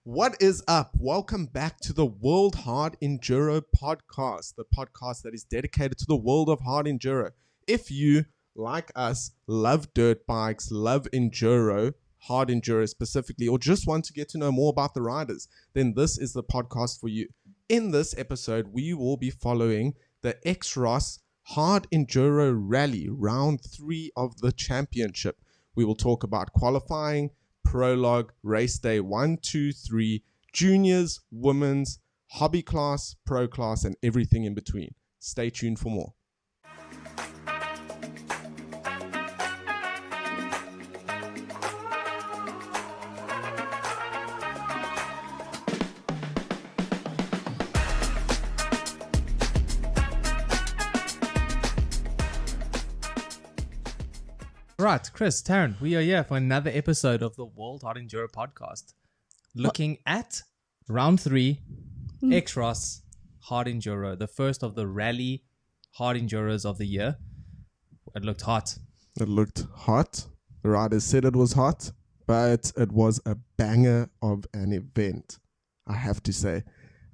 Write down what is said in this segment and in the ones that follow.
What is up? Welcome back to the World Hard Enduro podcast, the podcast that is dedicated to the world of hard enduro. If you, like us, love dirt bikes, love enduro, hard enduro specifically, or just want to get to know more about the riders, then this is the podcast for you. In this episode, we will be following the Xross Hard Enduro Rally, round 3 of the championship. We will talk about qualifying, prologue, race day 1, 2, 3, juniors, women's, hobby class, pro class, and everything in between. Stay tuned for more. Right, Chris, Taryn, we are here for another episode of the World Hard Enduro podcast. Looking at round 3, Xross Hard Enduro, the first of the rally hard enduros of the year. It looked hot. It looked hot. The riders said it was hot, but it was a banger of an event, I have to say.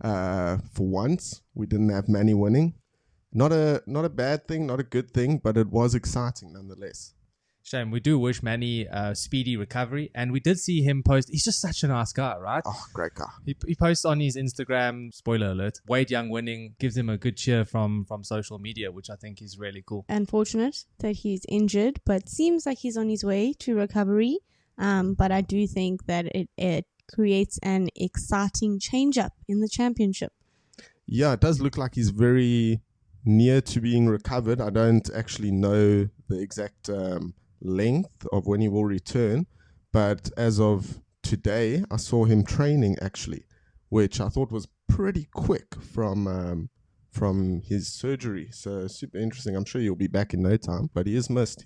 For once, we didn't have Manny winning. Not a bad thing, not a good thing, but it was exciting nonetheless. Shame. We do wish Manny a speedy recovery. And we did see him post. He's just such a nice guy, right? Oh, great guy. He posts on his Instagram, spoiler alert, Wade Young winning, gives him a good cheer from social media, which I think is really cool. Unfortunate that he's injured, but seems like he's on his way to recovery. But I do think that it creates an exciting change-up in the championship. Yeah, it does look like he's very near to being recovered. I don't actually know the exact length of when he will return, but as of today I saw him training actually, which I thought was pretty quick from his surgery. So super interesting. I'm sure he'll be back in no time, but he is missed.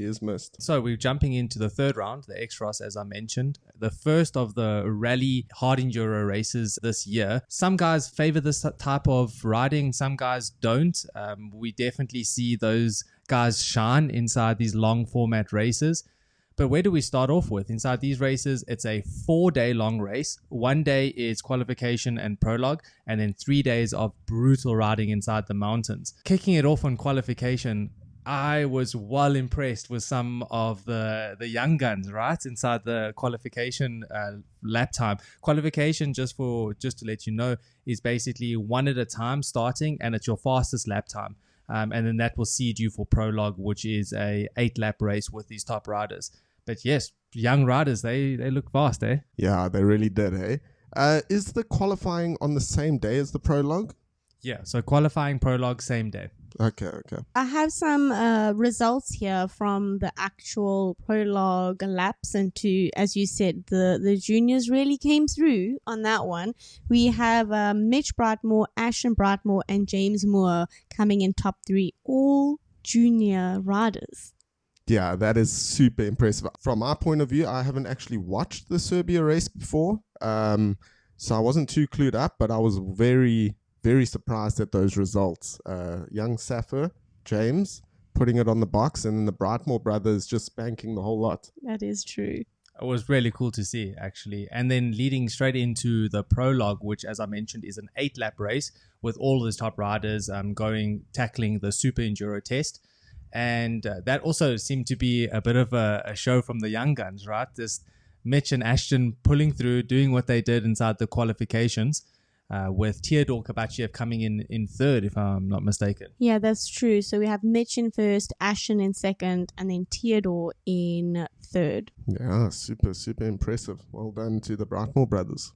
So we're jumping into the third round, the Xross, as I mentioned, the first of the rally hard enduro races this year. Some guys favor this type of riding, some guys don't. We definitely see those guys shine inside these long format races. But where do we start off with? Inside these races, it's a 4-day long race. 1 day is qualification and prologue, and then 3 days of brutal riding inside the mountains. Kicking it off on qualification, I was well impressed with some of the young guns, right? Inside the qualification lap time. Qualification, just to let you know, is basically one at a time starting, and it's your fastest lap time. And then that will seed you for prologue, which is a 8-lap race with these top riders. But yes, young riders, they look fast, eh? Yeah, they really did, eh? Is the qualifying on the same day as the prologue? Yeah, so qualifying, prologue, same day. Okay. I have some results here from the actual prologue laps, and as you said, the juniors really came through on that one. We have Mitch Brightmore, Ashton Brightmore, and James Moore coming in top 3, all junior riders. Yeah, that is super impressive. From my point of view, I haven't actually watched the Serbia race before, so I wasn't too clued up, but I was very, very surprised at those results. Young Safa, James, putting it on the box, and then the Brightmore brothers just spanking the whole lot. That is true. It was really cool to see, actually. And then leading straight into the prologue, which, as I mentioned, is an 8-lap race with all of the top riders tackling the super enduro test. And that also seemed to be a bit of a show from the young guns, right? Just Mitch and Ashton pulling through, doing what they did inside the qualifications, with Teodor coming in third, if I'm not mistaken. Yeah, that's true. So we have Mitch in first, Ashton in second, and then Teodor in third. Yeah, super, super impressive. Well done to the Brightmore brothers.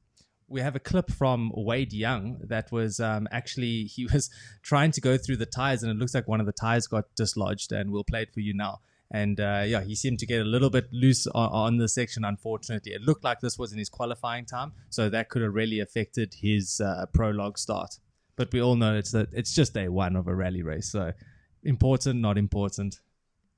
We have a clip from Wade Young that was actually, he was trying to go through the tires, and it looks like one of the tires got dislodged, and we'll play it for you now. And he seemed to get a little bit loose on the section, unfortunately. It looked like this was in his qualifying time, so that could have really affected his prologue start. But we all know it's just day 1 of a rally race, so important, not important.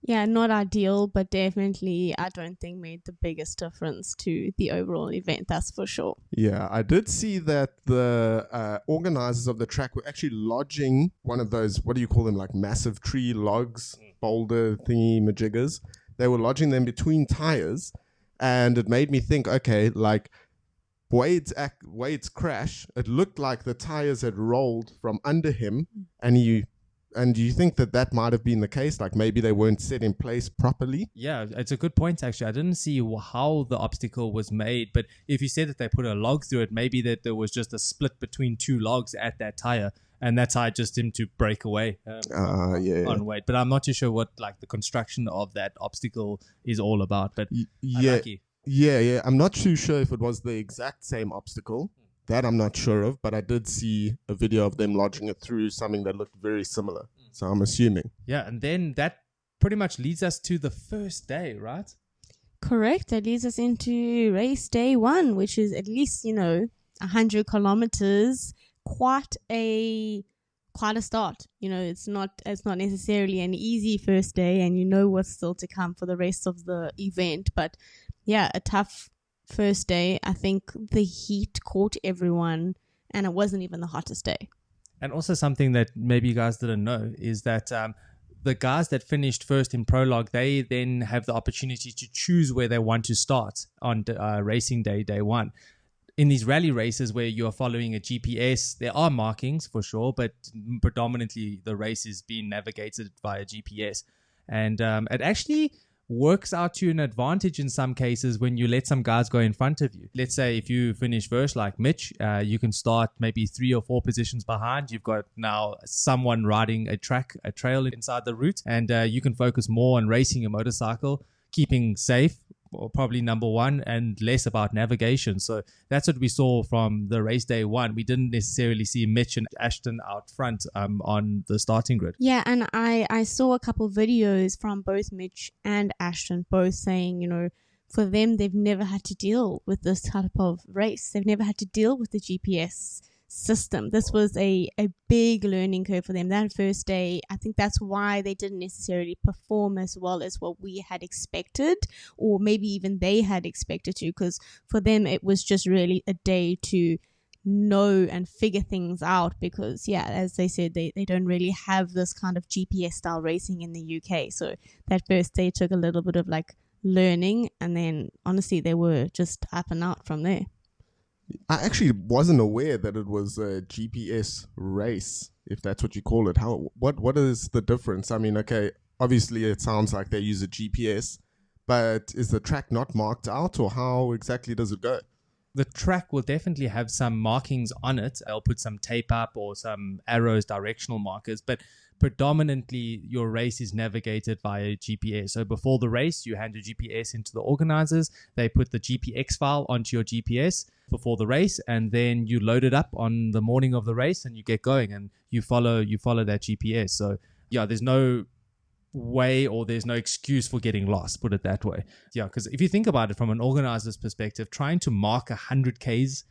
Yeah, not ideal, but definitely I don't think made the biggest difference to the overall event, that's for sure. Yeah, I did see that the organizers of the track were actually lodging one of those, what do you call them, like massive tree logs, boulder thingy majiggers. They were lodging them between tires, and it made me think, okay, like Wade's crash, it looked like the tires had rolled from under him, and you think that might have been the case, like maybe they weren't set in place properly? Yeah, it's a good point, actually. I didn't see how the obstacle was made, but if you said that they put a log through it, maybe that there was just a split between two logs at that tire, and that's how it just seemed to break away on Wade. But I'm not too sure what like the construction of that obstacle is all about, but unlucky. Yeah. I'm not too sure if it was the exact same obstacle. That I'm not sure of, but I did see a video of them lodging it through something that looked very similar. So I'm assuming. Yeah, and then that pretty much leads us to the first day, right? Correct. That leads us into race day 1, which is at least, 100 kilometers. Quite a start. It's not necessarily an easy first day, and what's still to come for the rest of the event. But yeah, a tough first day. I think the heat caught everyone, and it wasn't even the hottest day. And also something that maybe you guys didn't know is that the guys that finished first in prologue, they then have the opportunity to choose where they want to start on racing day 1. In these rally races where you're following a GPS, there are markings for sure, but predominantly the race is being navigated via GPS. And it actually works out to an advantage in some cases when you let some guys go in front of you. Let's say if you finish first like Mitch, you can start maybe 3 or 4 positions behind. You've got now someone riding a trail inside the route, and you can focus more on racing your motorcycle, keeping safe, or probably number 1, and less about navigation. So that's what we saw from the race day 1. We didn't necessarily see Mitch and Ashton out front on the starting grid. Yeah, and I saw a couple videos from both Mitch and Ashton, both saying, for them, they've never had to deal with this type of race. They've never had to deal with the GPS system. This was a big learning curve for them. That first day, I think that's why they didn't necessarily perform as well as what we had expected, or maybe even they had expected to, because for them it was just really a day to know and figure things out, because as they said, they don't really have this kind of GPS style racing in the UK. So that first day took a little bit of like learning, and then honestly they were just up and out from there. I actually wasn't aware that it was a GPS race, if that's what you call it. What is the difference? I mean, okay, obviously it sounds like they use a GPS, but is the track not marked out, or how exactly does it go? The track will definitely have some markings on it. They'll put some tape up or some arrows, directional markers, but predominantly your race is navigated via GPS. So before the race, you hand your GPS into the organizers. They put the GPX file onto your GPS before the race, and then you load it up on the morning of the race and you get going, and you follow that GPS. So yeah, there's no way, or there's no excuse for getting lost, put it that way. Yeah, because if you think about it from an organizer's perspective, trying to mark 100 Ks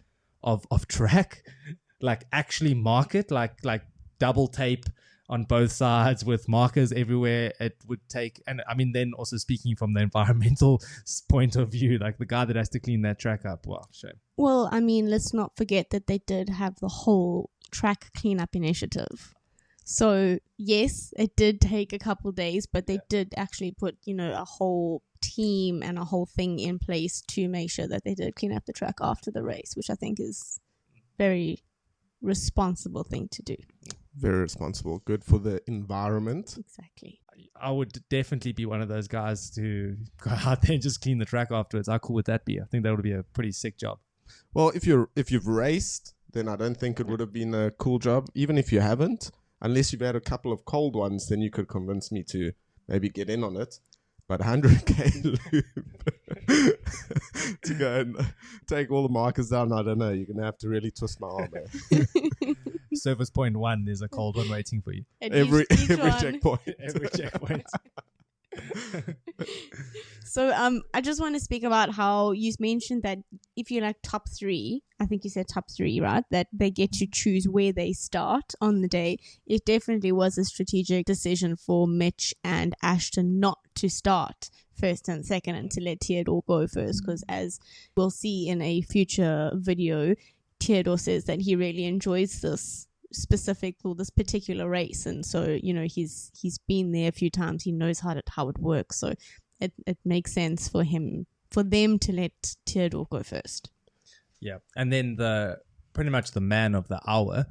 of track, like actually mark it, like double tape on both sides with markers everywhere, it would take. And I mean, then also speaking from the environmental point of view, like the guy that has to clean that track up, well, shame. Well, I mean, let's not forget that they did have the whole track cleanup initiative. So yes, it did take a couple days, but they did actually put, a whole team and a whole thing in place to make sure that they did clean up the track after the race, which I think is very responsible thing to do. Very responsible. Good for the environment. Exactly. I would definitely be one of those guys to go out there and just clean the track afterwards. How cool would that be? I think that would be a pretty sick job. Well, if you've raced, then I don't think it would have been a cool job. Even if you haven't, unless you've had a couple of cold ones, then you could convince me to maybe get in on it. But 100K loop to go and take all the markers down, I don't know. You're going to have to really twist my arm there. Service point 1, there's a cold one waiting for you. Every checkpoint. Every checkpoint. So I just want to speak about how you mentioned that if you're like top 3, I think you said top 3, right? That they get to choose where they start on the day. It definitely was a strategic decision for Mitch and Ashton not to start first and second and to let Teodor go first, because as we'll see in a future video, Teodor says that he really enjoys this particular race, and so he's been there a few times. He knows how it works, so it makes sense for them to let Teodor go first. Yeah. And then pretty much the man of the hour,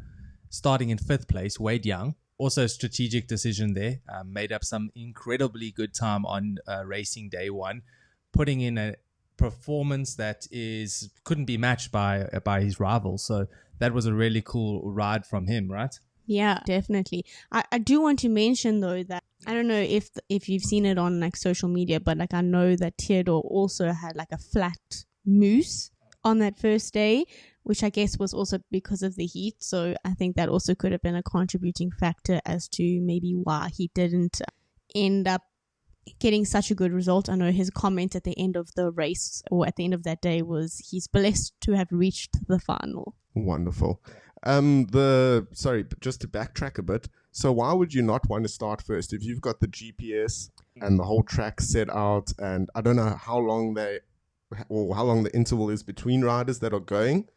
starting in 5th place, Wade Young. Also a strategic decision there. Made up some incredibly good time on racing day 1, putting in a performance that couldn't be matched by his rivals. So that was a really cool ride from him, right? Yeah, definitely. I do want to mention though that I don't know if you've seen it on like social media, but like I know that Teodor also had like a flat moose on that first day, which I guess was also because of the heat. So I think that also could have been a contributing factor as to maybe why he didn't end up getting such a good result. I know his comment at the end of the race or at the end of that day was he's blessed to have reached the final. Wonderful. Sorry, but just to backtrack a bit. So why would you not want to start first if you've got the GPS and the whole track set out, and I don't know how long the interval is between riders that are going?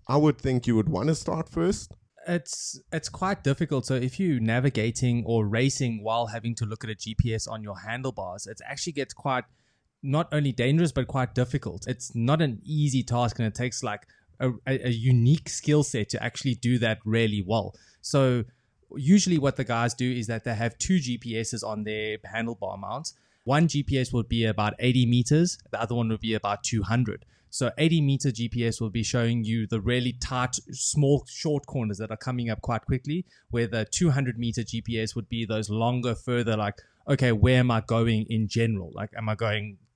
I would think you would want to start first. It's quite difficult. So if you're navigating or racing while having to look at a GPS on your handlebars, it actually gets quite not only dangerous but quite difficult. It's not an easy task, and it takes like a unique skill set to actually do that really well. So usually what the guys do is that they have 2 GPSs on their handlebar mounts. One GPS would be about 80 meters. The other one would be about 200. So 80-meter GPS will be showing you the really tight, small, short corners that are coming up quite quickly, where the 200-meter GPS would be those longer, further, like, okay, where am I going in general? Like, am I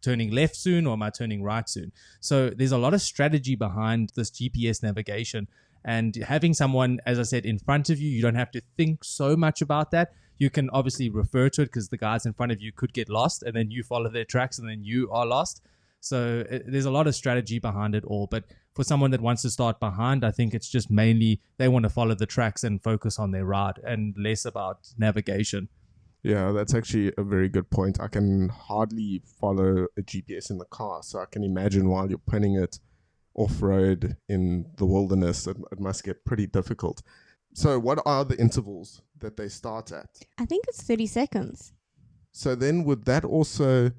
turning left soon, or am I turning right soon? So there's a lot of strategy behind this GPS navigation. And having someone, as I said, in front of you, you don't have to think so much about that. You can obviously refer to it because the guys in front of you could get lost, and then you follow their tracks, and then you are lost. So there's a lot of strategy behind it all. But for someone that wants to start behind, I think it's just mainly they want to follow the tracks and focus on their ride and less about navigation. Yeah, that's actually a very good point. I can hardly follow a GPS in the car, so I can imagine while you're putting it off-road in the wilderness, it must get pretty difficult. So what are the intervals that they start at? I think it's 30 seconds. So then would that also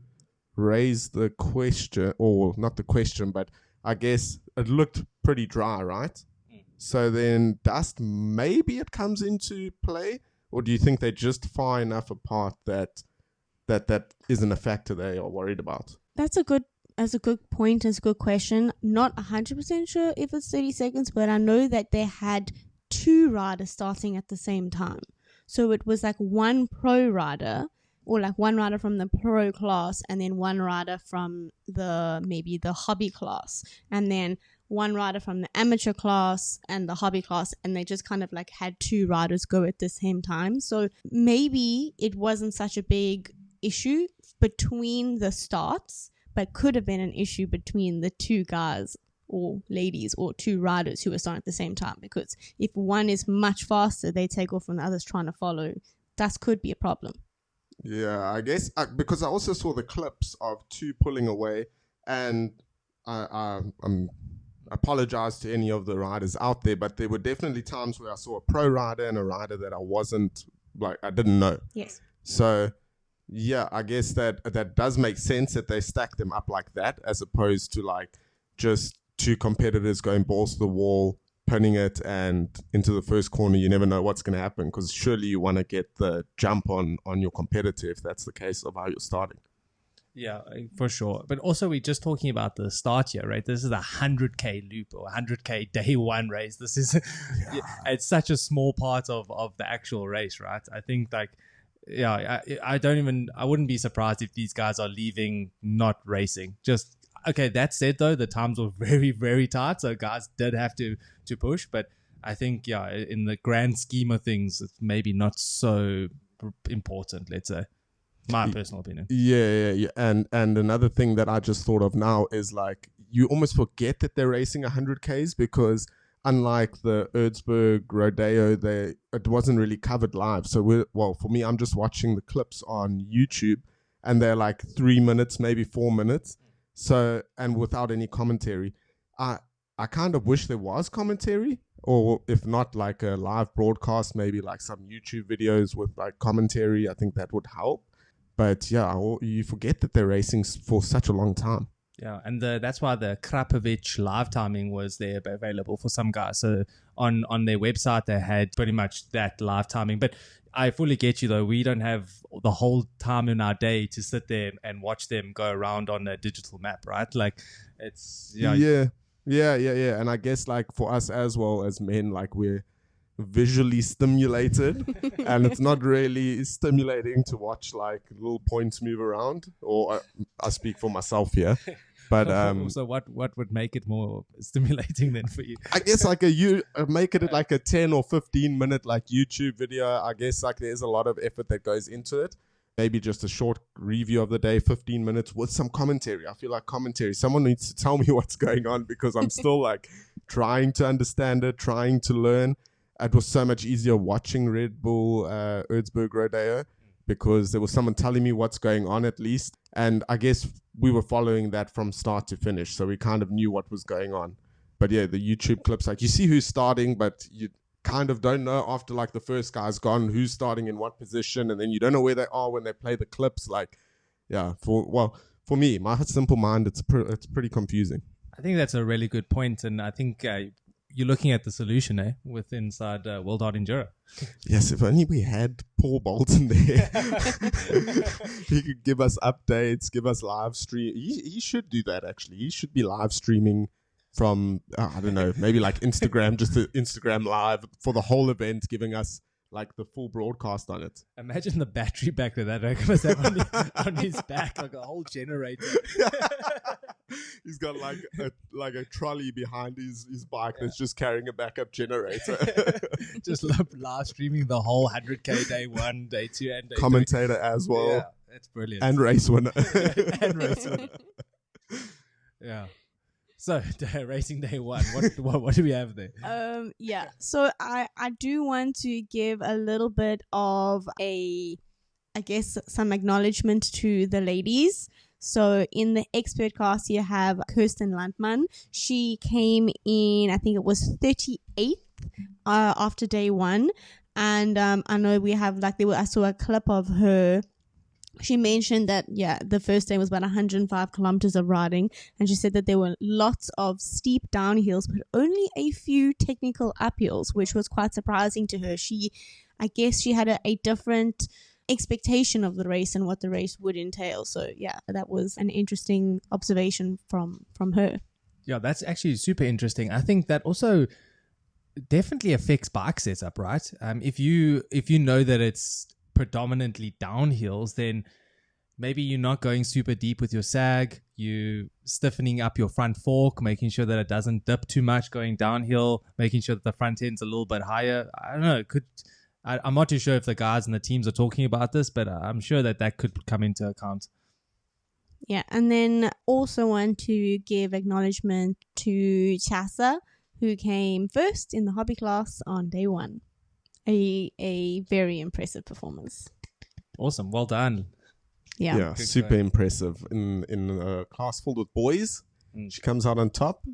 raise the question, or not the question, but I guess it looked pretty dry, right? So then dust, maybe it comes into play, or do you think they're just far enough apart that isn't a factor they are worried about? That's a good point. It's a good question. Not 100% sure if it's 30 seconds, but I know that they had 2 riders starting at the same time. So it was like one pro rider, or like one rider from the pro class, and then one rider from maybe the hobby class, and then one rider from the amateur class and the hobby class, and they just kind of like had 2 riders go at the same time. So maybe it wasn't such a big issue between the starts, but could have been an issue between the 2 guys or ladies or 2 riders who were starting at the same time, because if one is much faster, they take off and the other's trying to follow. That could be a problem. Yeah, I guess because I also saw the clips of 2 pulling away, and I apologize to any of the riders out there, but there were definitely times where I saw a pro rider and a rider that I didn't know. Yes. So yeah, I guess that does make sense that they stack them up like that, as opposed to like just 2 competitors going balls to the wall, putting it, and into the first corner. You never know what's going to happen, because surely you want to get the jump on your competitor if that's the case of how you're starting. Yeah, for sure. But also, we're just talking about the start here, right? This is a 100K loop or 100K day 1 race. This is it's such a small part of the actual race, right? I think like, yeah, I wouldn't be surprised if these guys are leaving not racing. Just okay, that said, though, the times were very, very tight, so guys did have to push. But I think, yeah, in the grand scheme of things, it's maybe not so important, let's say. My personal opinion. Yeah. And another thing that I just thought of now is, like, you almost forget that they're racing 100Ks, because unlike the Erzberg Rodeo, it wasn't really covered live. So, for me, I'm just watching the clips on YouTube, and they're like 3 minutes, maybe 4 minutes. So, and without any commentary. I kind of wish there was commentary, or if not, like a live broadcast, maybe like some YouTube videos with like commentary. I think that would help. But yeah, you forget that they're racing for such a long time. Yeah, and that's why the Krapovic live timing was there available for some guys. So on their website, they had pretty much that live timing. But I fully get you, though. We don't have the whole time in our day to sit there and watch them go around on a digital map, right? Like, it's... Yeah. And I guess, like, for us as well as men, like, we're visually stimulated and it's not really stimulating to watch like little points move around, or I speak for myself here, but so what would make it more stimulating then for you? I guess like make it like a 10 or 15 minute like YouTube video. I guess like there's a lot of effort that goes into it. Maybe just a short review of the day, 15 minutes with some commentary. I feel like commentary, someone needs to tell me what's going on, because I'm still like trying to understand it, trying to learn. It was so much easier watching Red Bull Erzberg Rodeo, because there was someone telling me what's going on at least. And I guess we were following that from start to finish, so we kind of knew what was going on. But yeah, the YouTube clips, like you see who's starting, but you kind of don't know after like the first guy's gone who's starting in what position, and then you don't know where they are when they play the clips. Like, yeah, for me, my simple mind, it's pretty confusing. I think that's a really good point, and I think you're looking at the solution, with inside World Hard Enduro. Yes, if only we had Paul Bolton there. He could give us updates, give us live stream. He should do that, actually. He should be live streaming from, I don't know, maybe like Instagram, just to Instagram live for the whole event, giving us like the full broadcast on it. Imagine the battery back that must have on his back, like a whole generator. He's got like a trolley behind his bike that's just carrying a backup generator. Just live streaming the whole 100K day 1, day 2, and day commentator 3. As well. Yeah, that's brilliant. And race winner. Yeah. So racing day 1, what do we have there? So I do want to give a little bit of some acknowledgement to the ladies. So in the expert class, you have Kirsten Landman. She came in, I think it was 38th after day 1. And I know we have I saw a clip of her. She mentioned that, the first day was about 105 kilometers of riding. And she said that there were lots of steep downhills, but only a few technical uphills, which was quite surprising to her. I guess she had a different expectation of the race and what the race would entail. So that was an interesting observation from her. Yeah, that's actually super interesting. I think that also definitely affects bike setup, right? If you know that it's predominantly downhills, then maybe you're not going super deep with your sag, you stiffening up your front fork, making sure that it doesn't dip too much going downhill, making sure that the front end's a little bit higher. I don't know, I'm not too sure if the guys and the teams are talking about this, but I'm sure that could come into account. Yeah, and then also want to give acknowledgement to Tjasa, who came first in the hobby class on day 1. A very impressive performance. Awesome, well done. Yeah, super impressive. In a class full with boys, she comes out on top.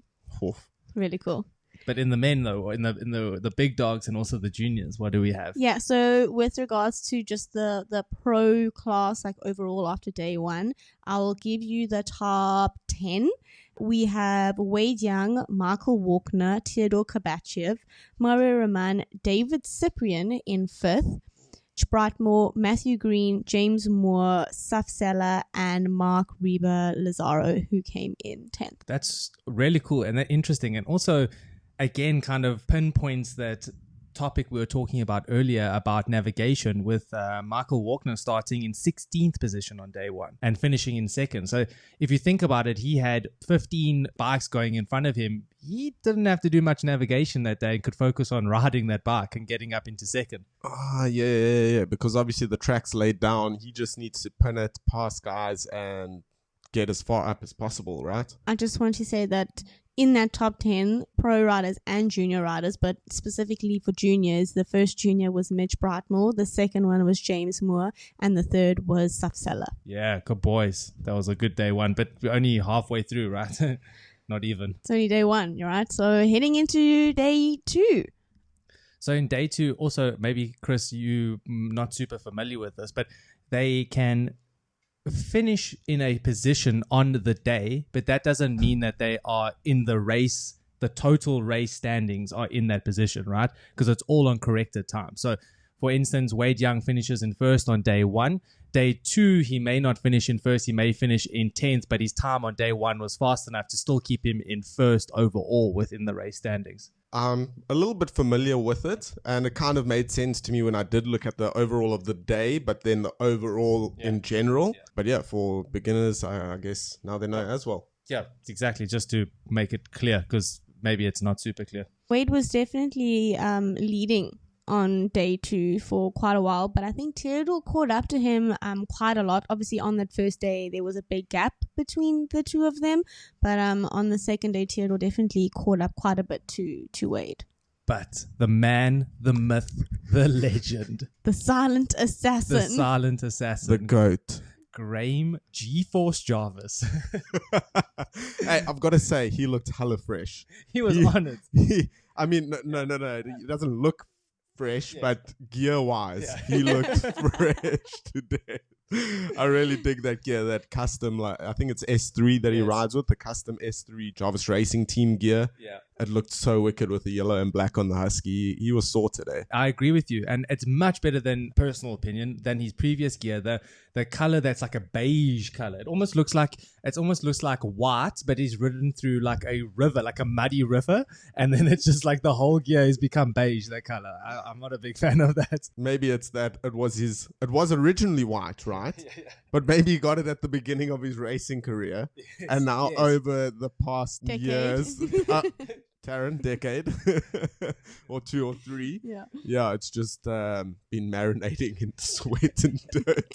Oof. Really cool. But in the men, though, in the big dogs and also the juniors, what do we have? Yeah, so with regards to just the pro class, like overall after day 1, I will give you the top 10. We have Wade Young, Micheal Walkner, Teodor Kabachev, Mario Roman, David Cyprian in 5th, Brightmore, Matthew Green, James Moore, Safsella, and Mark Reba Lazaro, who came in 10th. That's really cool and interesting. And also, again, kind of pinpoints that topic we were talking about earlier about navigation, with Micheal Walkner starting in 16th position on day 1 and finishing in 2nd. So if you think about it, he had 15 bikes going in front of him. He didn't have to do much navigation that day and could focus on riding that bike and getting up into 2nd. Yeah. Because obviously the track's laid down. He just needs to pin it past guys and get as far up as possible, right? I just want to say that in that top 10, pro riders and junior riders, but specifically for juniors, the first junior was Mitch Brightmore, the second one was James Moore, and the third was Safsella. Yeah, good boys. That was a good day 1, but we're only halfway through, right? Not even. It's only day 1, you're right. So heading into day 2. So in day 2, also, maybe, Chris, you not super familiar with this, but they can finish in a position on the day, but that doesn't mean that they are in the race. The total race standings are in that position, right? Because it's all on corrected time. So, for instance, Wade Young finishes in first on day 1. Day 2, he may not finish in first. He may finish in 10th, but his time on day 1 was fast enough to still keep him in first overall within the race standings. I'm a little bit familiar with it, and it kind of made sense to me when I did look at the overall of the day, but then the overall in general. Yeah. But yeah, for beginners, I guess now they know as well. Yeah, exactly. Just to make it clear, because maybe it's not super clear. Wade was definitely leading on day 2 for quite a while, but I think Teodor caught up to him quite a lot. Obviously, on that first day, there was a big gap between the two of them, but on the second day, Teodor definitely caught up quite a bit to Wade. But the man, the myth, the legend, the silent assassin, the GOAT, Graham G-Force Jarvis. Hey, I've got to say, he looked hella fresh. He was on it. I mean, no. He doesn't look fresh, but gear-wise, he looked fresh today. I really dig that gear, that custom, like I think it's S3 that he rides with, the custom S3 Jarvis Racing Team gear. Yeah. It looked so wicked with the yellow and black on the Husky. He was sore today. I agree with you. And it's much better than, personal opinion, than his previous gear. The color that's like a beige color. It almost looks like white, but he's ridden through like a river, like a muddy river. And then it's just like the whole gear has become beige, that color. I'm not a big fan of that. Maybe it's that it was originally white, right? Yeah. But maybe he got it at the beginning of his racing career. Yes, and now over the past years, Taryn, decade or 2 or 3. Yeah, it's just been marinating in sweat and dirt.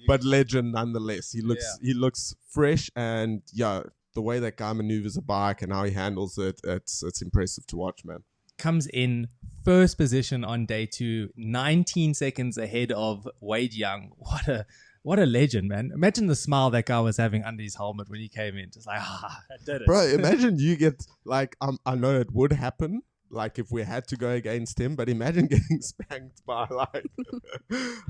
But legend nonetheless. He looks fresh, and the way that guy maneuvers a bike and how he handles it, it's impressive to watch, man. Comes in first position on day 2, 19 seconds ahead of Wade Young. What a legend, man. Imagine the smile that guy was having under his helmet when he came in. Just like, I did it. Bro, imagine you get, like, I know it would happen, like, if we had to go against him, but imagine getting spanked by, like,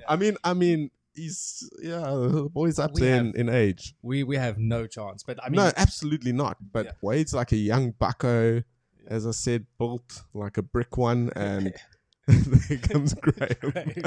I mean, he's, the boy's up there in age. We have no chance, but I mean. No, absolutely not. But Wade's like a young bucko, as I said, built like a brick one, and there comes Graham.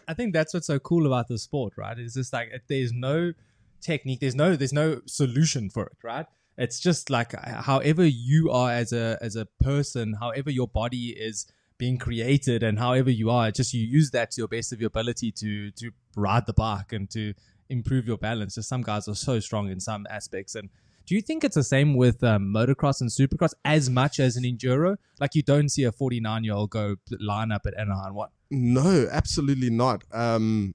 I think that's what's so cool about the sport, right? It's just like there's no technique, there's no solution for it, right? It's just like however you are as a person, however your body is being created, and however you are, just you use that to your best of your ability to ride the bike and to improve your balance. Just some guys are so strong in some aspects. And do you think it's the same with motocross and supercross as much as an enduro? Like you don't see a 49-year-old go line up at Anaheim, what? No, absolutely not. And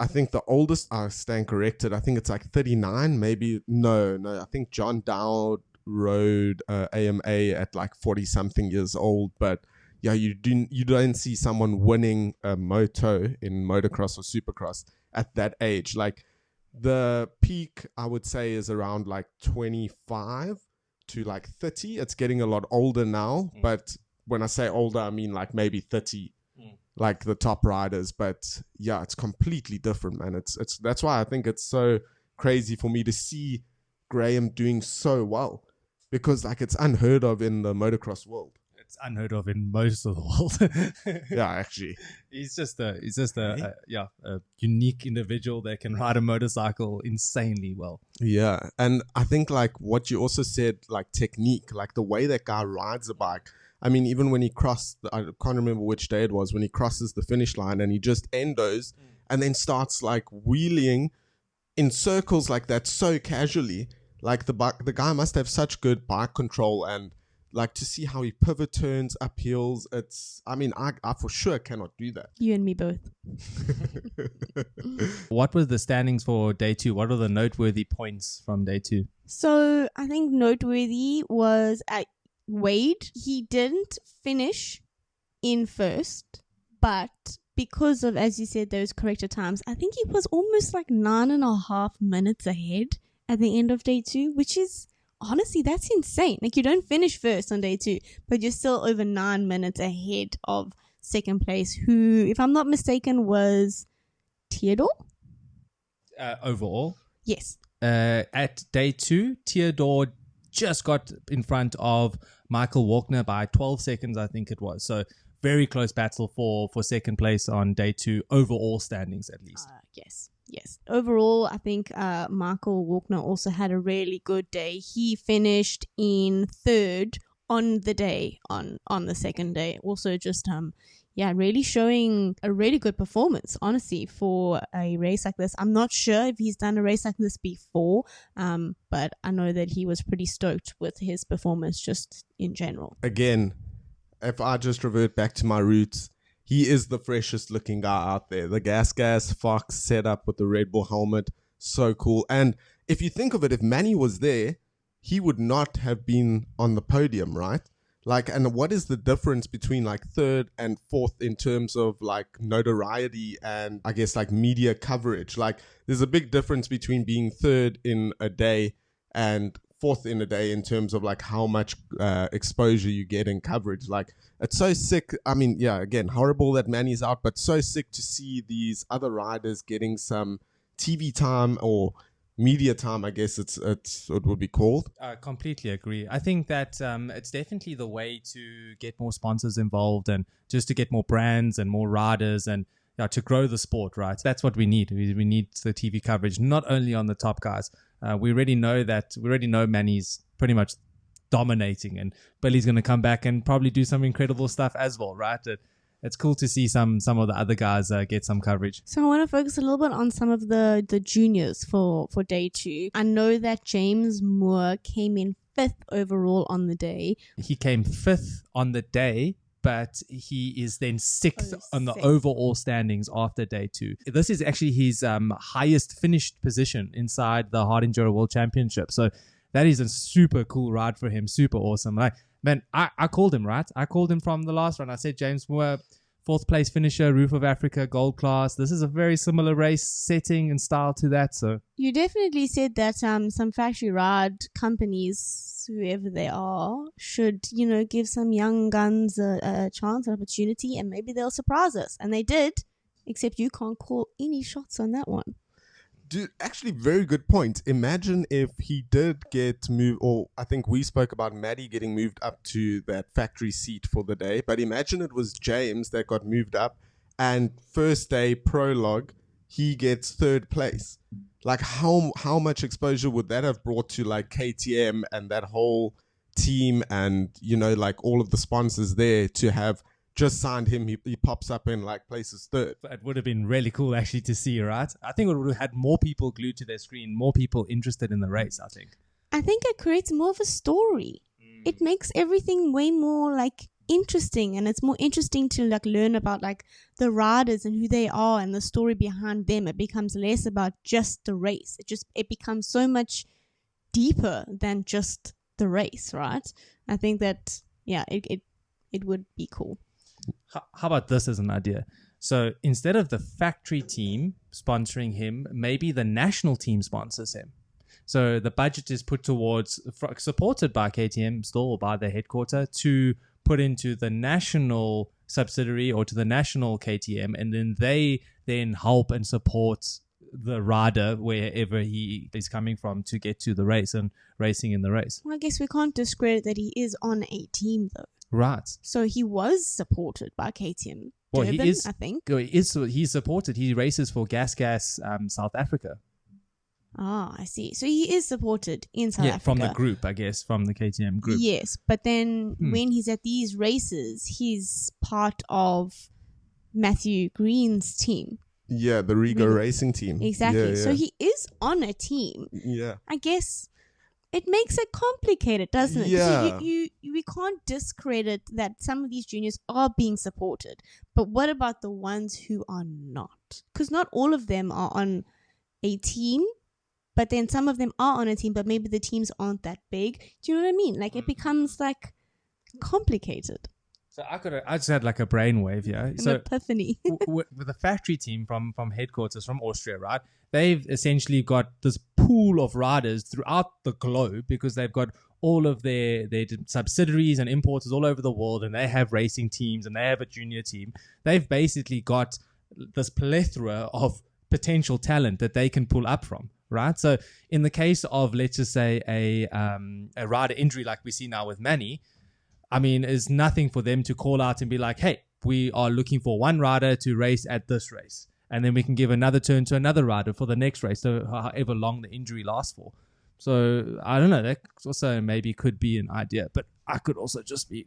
I think the oldest, I stand corrected, I think it's like 39, maybe. No, I think John Dowd rode AMA at like 40-something years old. But yeah, you don't see someone winning a moto in motocross or supercross at that age. Like, the peak, I would say, is around like 25 to like 30. It's getting a lot older now, but when I say older, I mean like maybe 30, like the top riders. But yeah, it's completely different, man. It's that's why I think it's so crazy for me to see Graham doing so well, because like it's unheard of in the motocross world. It's unheard of in most of the world. Yeah, actually, he's just a unique individual that can ride a motorcycle insanely well. Yeah, and I think like what you also said, like technique, like the way that guy rides a bike. I mean, even when he crossed, I can't remember which day it was, when he crosses the finish line and he just endos and then starts like wheeling in circles like that so casually. Like the guy must have such good bike control, and like to see how he pivot turns up hills. I for sure cannot do that. You and me both. What was the standings for day 2? What are the noteworthy points from day 2? So I think noteworthy was at Wade. He didn't finish in first, but because of, as you said, those corrected times, I think he was almost like 9.5 minutes ahead at the end of day 2, which is, honestly, that's insane. Like, you don't finish first on day 2, but you're still over 9 minutes ahead of second place, who, if I'm not mistaken, was Teodor? Overall. Yes. At day 2, Teodor just got in front of Micheal Walkner by 12 seconds, I think it was. So very close battle for second place on day 2, overall standings at least. Yes. Overall, I think Micheal Walkner also had a really good day. He finished in third on the day, on the second day. Also just really showing a really good performance, honestly, for a race like this. I'm not sure if he's done a race like this before, but I know that he was pretty stoked with his performance just in general. Again, if I just revert back to my roots, he is the freshest looking guy out there. The gas Fox setup with the Red Bull helmet, so cool. And if you think of it, if Manny was there, he would not have been on the podium, right? Like, and what is the difference between like third and fourth in terms of like notoriety and I guess like media coverage? Like, there's a big difference between being third in a day and fourth in a day in terms of like how much exposure you get in coverage. Like, it's so sick. I mean, yeah, again, horrible that Manny's out, but so sick to see these other riders getting some TV time or media time, I guess it would be called. I completely agree. I think that it's definitely the way to get more sponsors involved and just to get more brands and more riders and to grow the sport, right? That's what we need. We need the TV coverage, not only on the top guys. We already know Manny's pretty much dominating, and Billy's going to come back and probably do some incredible stuff as well, right? It's cool to see some of the other guys get some coverage. So I want to focus a little bit on some of the juniors for day 2. I know that James Moore came in 5th overall on the day. He came 5th on the day, but he is then 6th on the overall standings after day 2. This is actually his highest finished position inside the Hard Enduro World Championship. So that is a super cool ride for him. Super awesome. Like, man, I called him, right? I called him from the last run. I said, James Moore, 4th place finisher, Roof of Africa, gold class. This is a very similar race setting and style to that. So you definitely said that some factory ride companies, whoever they are, should, give some young guns a chance, an opportunity, and maybe they'll surprise us. And they did, except you can't call any shots on that one. Dude, actually, very good point. Imagine if he did get moved, or I think we spoke about Maddie getting moved up to that factory seat for the day, but imagine it was James that got moved up, and first day prologue, he gets 3rd place. Like, how much exposure would that have brought to like KTM and that whole team and, like all of the sponsors there to have just signed him? He pops up in like places 3rd. It would have been really cool actually to see, right? I think it would have had more people glued to their screen, more people interested in the race, I think it creates more of a story. It makes everything way more like interesting, and it's more interesting to like learn about like the riders and who they are and the story behind them. It becomes less about just the race. It becomes so much deeper than just the race, right? I think that it would be cool. How about this as an idea? So instead of the factory team sponsoring him, maybe the national team sponsors him. So the budget is put towards, supported by KTM still, or by their headquarter, to put into the national subsidiary or to the national KTM, and then they then help and support the rider wherever he is coming from to get to the race and racing in the race. Well, I guess we can't discredit that he is on a team though. Right. So he was supported by KTM. Well, Durban, he is. I think. He's supported. He races for Gas South Africa. Ah, I see. So he is supported in South Africa. From the group, I guess, from the KTM group. Yes, but then when he's at these races, he's part of Matthew Green's team. Yeah, the Rigo Racing team. Exactly. Yeah. So he is on a team. Yeah. I guess it makes it complicated, doesn't it? Yeah. We can't discredit that some of these juniors are being supported. But what about the ones who are not? Because not all of them are on a team, but then some of them are on a team, but maybe the teams aren't that big. Do you know what I mean? Like, it becomes like complicated. So I just had like a brainwave, yeah. An epiphany. with the factory team from headquarters from Austria, right? They've essentially got this pool of riders throughout the globe because they've got all of their subsidiaries and importers all over the world, and they have racing teams and they have a junior team. They've basically got this plethora of potential talent that they can pull up from, right? So in the case of, let's just say, a rider injury like we see now with Manny, I mean, it's nothing for them to call out and be like, hey, we are looking for one rider to race at this race. And then we can give another turn to another rider for the next race, so however long the injury lasts for. So I don't know, that also maybe could be an idea, but I could also just be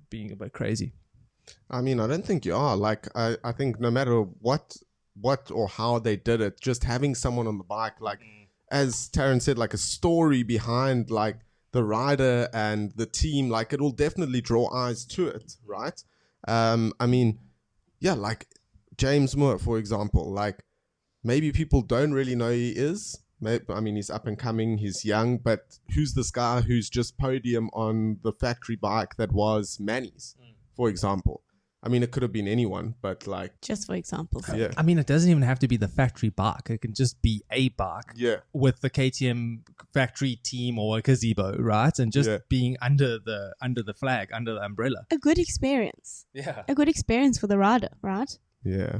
being a bit crazy. I mean, I don't think you are. Like, I think no matter what or how they did it, just having someone on the bike, like, as Taryn said, like a story behind, like, the rider and the team, like, it will definitely draw eyes to it, right? I mean, yeah, like James Moore, for example, like, maybe people don't really know who he is. I mean, he's up and coming, he's young, but who's this guy who's just podium on the factory bike that was Manny's, for example? I mean, it could have been anyone, but like... Just for example. Yeah. I mean, it doesn't even have to be the factory bike. It can just be a bike with the KTM factory team or a gazebo, right? And just being under the flag, under the umbrella. A good experience. Yeah. A good experience for the rider, right? Yeah.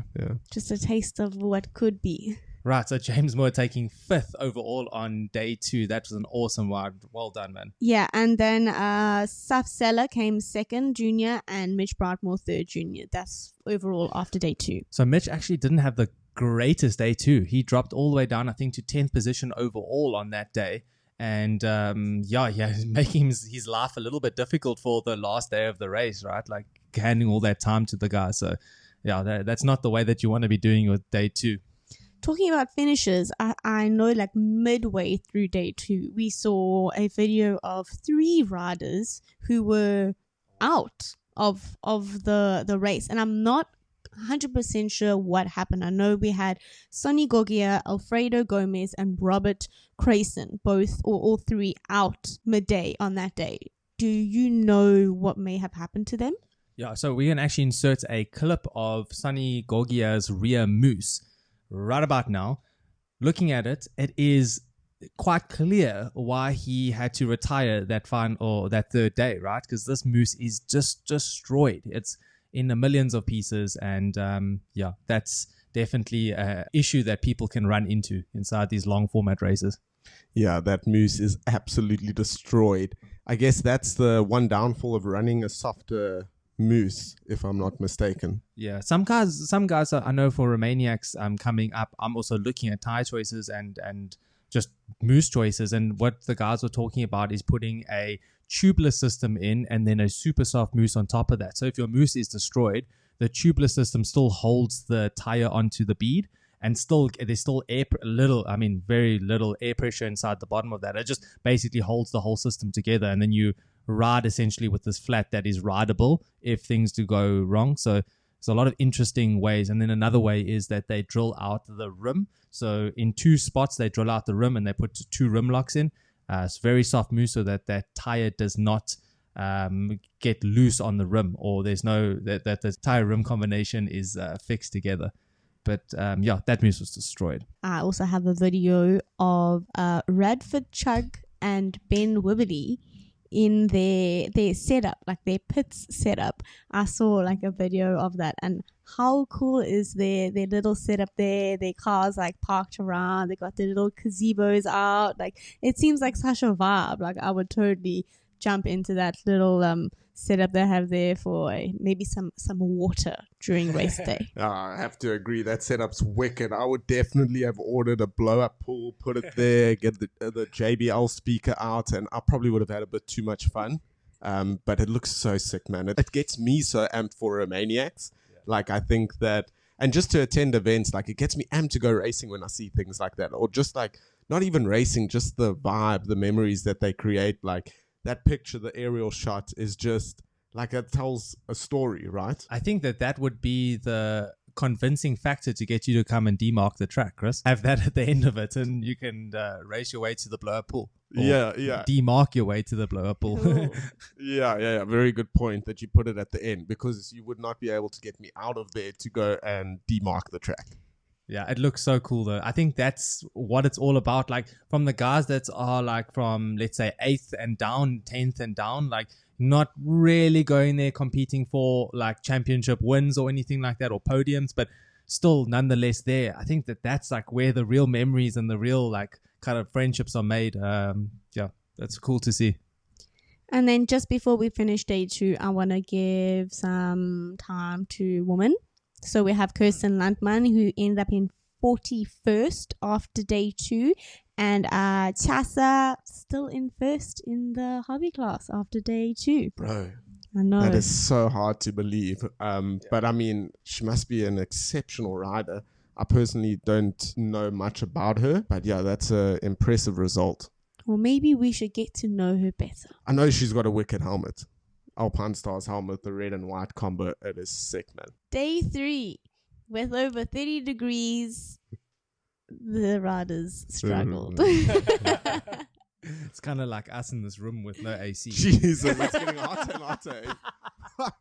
Just a taste of what could be. Right, so James Moore taking 5th overall on day 2. That was an awesome ride. Well done, man. Yeah, and then Saf Seller came 2nd junior and Mitch Brightmore 3rd junior. That's overall after day 2. So Mitch actually didn't have the greatest day 2. He dropped all the way down, I think, to 10th position overall on that day. And making his life a little bit difficult for the last day of the race, right? Like handing all that time to the guy. So yeah, that's not the way that you want to be doing with day 2. Talking about finishes, I know like midway through day 2, we saw a video of 3 riders who were out of the race. And I'm not 100% sure what happened. I know we had Sonny Gogia, Alfredo Gomez, and Robert Crayson, all 3 out midday on that day. Do you know what may have happened to them? Yeah, so we're going to actually insert a clip of Sonny Gogia's rear moose right about now. Looking at it, it is quite clear why he had to retire that 3rd day, right? Because this moose is just destroyed. It's in the millions of pieces, and that's definitely an issue that people can run into inside these long format races. Yeah, that moose is absolutely destroyed. I guess that's the one downfall of running a softer moose, if I'm not mistaken. Yeah, some guys I know for Romaniacs coming up, I'm also looking at tire choices and just moose choices, and what the guys were talking about is putting a tubeless system in and then a super soft moose on top of that. So if your moose is destroyed, the tubeless system still holds the tire onto the bead, and there's still very little air pressure inside the bottom of that. It just basically holds the whole system together, and then you ride essentially with this flat that is rideable if things do go wrong. So there's a lot of interesting ways. And then another way is that they drill out the rim. So in 2 spots they drill out the rim and they put 2 rim locks in. It's very soft moose so that tire does not get loose on the rim, or there's that the tire rim combination is fixed together. But that moose was destroyed. I also have a video of Radford Chug and Ben Wibberley in their setup, like their pits setup. I saw like a video of that, and how cool is their little setup there? Their cars like parked around, they got their little gazebos out. Like, it seems like such a vibe. Like, I would totally jump into that little setup they have there for maybe some water during race day. I have to agree, that setup's wicked. I would definitely have ordered a blow-up pool, put it there, get the JBL speaker out, and I probably would have had a bit too much fun. But it looks so sick, man. It gets me so amped for Romaniacs. Like, I think that, and just to attend events, like, it gets me amped to go racing when I see things like that, or just like, not even racing, just the vibe, the memories that they create. Like, that picture, the aerial shot is just like, it tells a story, right? I think that would be the convincing factor to get you to come and demark the track, Chris. Have that at the end of it, and you can race your way to the blow-up pool. Yeah. Demark your way to the blow-up pool. Yeah. Very good point that you put it at the end, because you would not be able to get me out of there to go and demark the track. Yeah, it looks so cool though. I think that's what it's all about. Like, from the guys that are like from, let's say, 8th and down, 10th and down, like, not really going there competing for like championship wins or anything like that, or podiums, but still nonetheless there. I think that's like where the real memories and the real like kind of friendships are made. Yeah, that's cool to see. And then just before we finish day 2, I want to give some time to women. So we have Kirsten Landman, who ended up in 41st after day 2. And Tjasa still in first in the hobby class after day 2. Bro, I know. that is so hard to believe. But I mean, she must be an exceptional rider. I personally don't know much about her. But yeah, that's an impressive result. Well, maybe we should get to know her better. I know she's got a wicked helmet. Alpine Stars helmet, the red and white combo. It is sick, man. Day 3, with over 30 degrees, the riders struggled. It's kind of like us in this room with no AC. Jesus, it's getting hotter and hotter. Fuck.